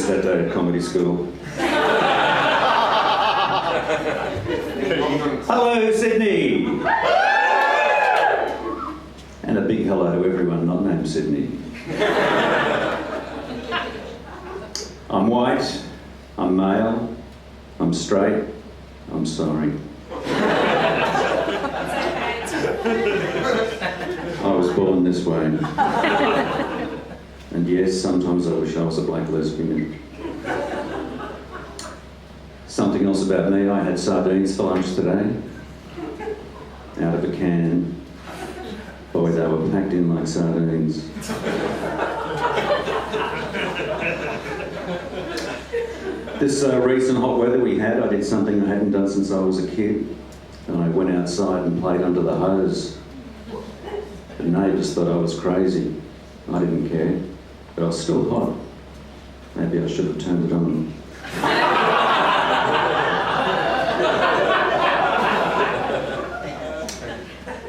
that day at comedy school. Hello, Sydney! And a big hello to everyone not named Sydney. I'm white, I'm male, I'm straight, I'm sorry. I was born this way. And yes, sometimes I wish I was a black lesbian. Something else about me, I had sardines for lunch today. Out of a can. Boy, they were packed in like sardines. This recent hot weather we had, I did something I hadn't done since I was a kid. And I went outside and played under the hose. The neighbours thought I was crazy. I didn't care, but I was still hot. Maybe I should have turned it on.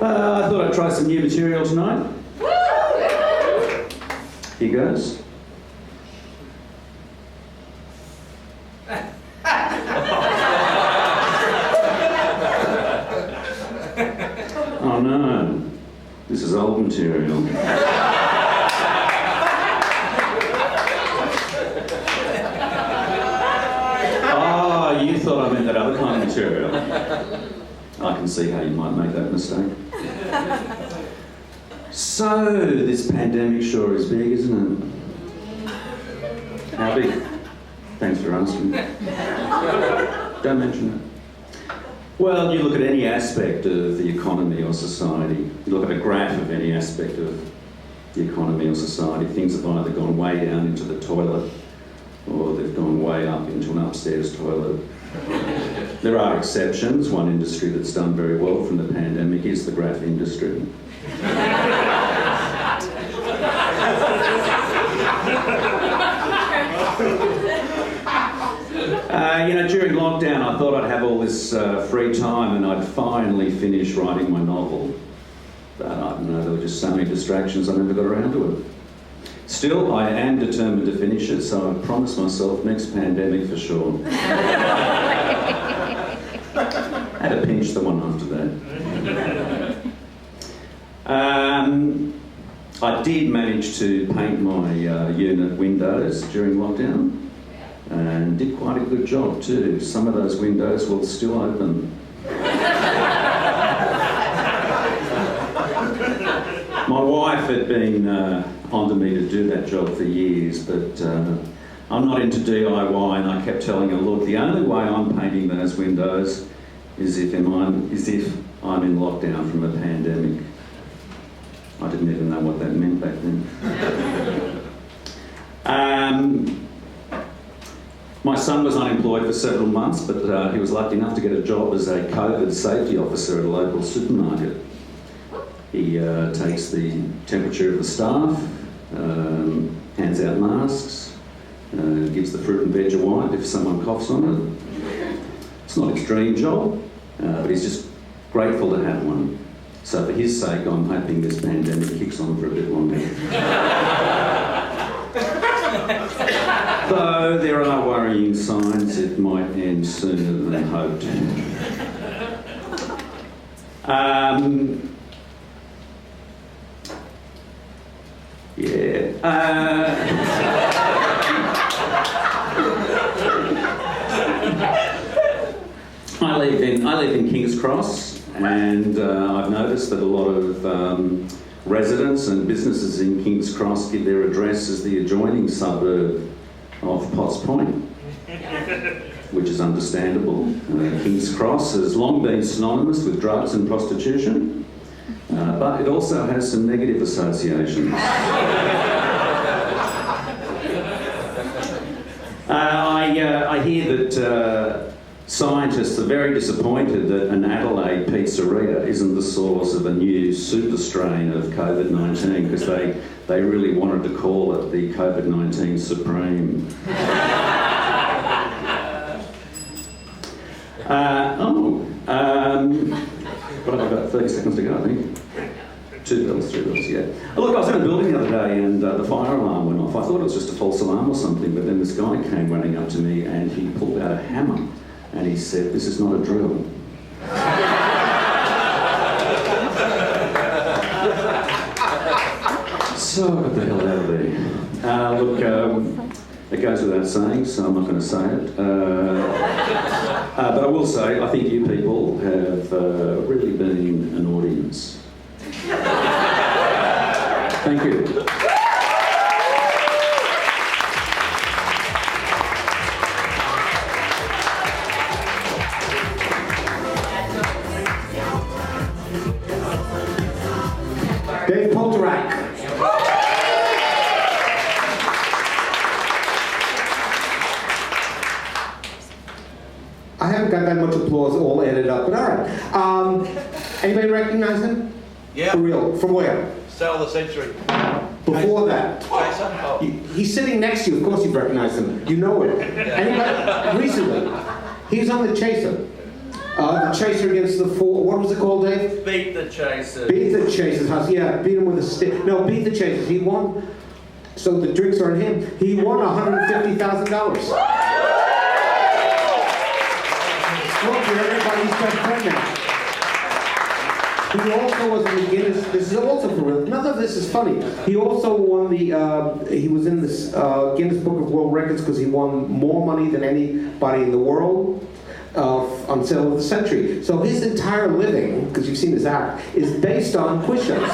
I thought I'd try some new material tonight. Here goes. Oh no, this is old material. Oh, you thought I meant that other kind of material. I can see how you might make that mistake. So, this pandemic sure is big, isn't it? How big? Thanks for asking. Don't mention it. Well, you look at any aspect of the economy or society, you look at a graph of any aspect of the economy or society, things have either gone way down into the toilet or they've gone way up into an upstairs toilet. There are exceptions. One industry that's done very well from the pandemic is the graph industry. During lockdown I thought I'd have all this free time and I'd finally finish writing my novel. But I don't know, there were just so many distractions I never got around to it. Still, I am determined to finish it, so I promised myself next pandemic for sure. Had to pinch the one after that. I did manage to paint my unit windows during lockdown. And did quite a good job too. Some of those windows will still open. My wife had been onto me to do that job for years, but I'm not into DIY, and I kept telling her, look, the only way I'm painting those windows is if I'm in lockdown from a pandemic. I didn't even know what that meant back then. My son was unemployed for several months, but he was lucky enough to get a job as a COVID safety officer at a local supermarket. He takes the temperature of the staff, hands out masks, gives the fruit and veg a wipe if someone coughs on it. It's not his dream job, but he's just grateful to have one. So for his sake, I'm hoping this pandemic kicks on for a bit longer. Though there are worrying signs it might end sooner than hoped. I live in King's Cross, and I've noticed that a lot of residents and businesses in King's Cross give their address as the adjoining suburb of Potts Point, which is understandable. King's Cross has long been synonymous with drugs and prostitution, but it also has some negative associations. I hear that scientists are very disappointed that an Adelaide pizzeria isn't the source of a new super strain of COVID-19, because they really wanted to call it the COVID-19 Supreme. What have I got? 30 seconds to go, I think. 2 bells, 3 bells, yeah. Oh, look, I was in a building the other day and the fire alarm went off. I thought it was just a false alarm or something, but then this guy came running up to me and he pulled out a hammer and he said, "This is not a drill." So I got the hell out of there. Look, it goes without saying, so I'm not going to say it. But I will say, I think you people have really been an audience. Thank you. David Poltorak. I haven't got that much applause all added up, but all right. Anybody recognize him? Yeah. For real? From where? Start of the century. Before that. Jason? Oh. He's sitting next to you. Of course you recognize him. You know it. Anybody? Recently. He was on The Chaser. The Chaser against the Four. What was it called, Dave? Beat the Chaser. Beat the Chaser's house. Yeah, beat him with a stick. No, Beat the Chasers. He won. So the drinks are on him. He won $150,000. Look, you're everybody's best friend now. He also was in the Guinness. This is also for real. None of this is funny. He also won the. He was in this Guinness Book of World Records because he won more money than anybody in the world on Sale of the Century. So his entire living, because you've seen his act, is based on quiz shows.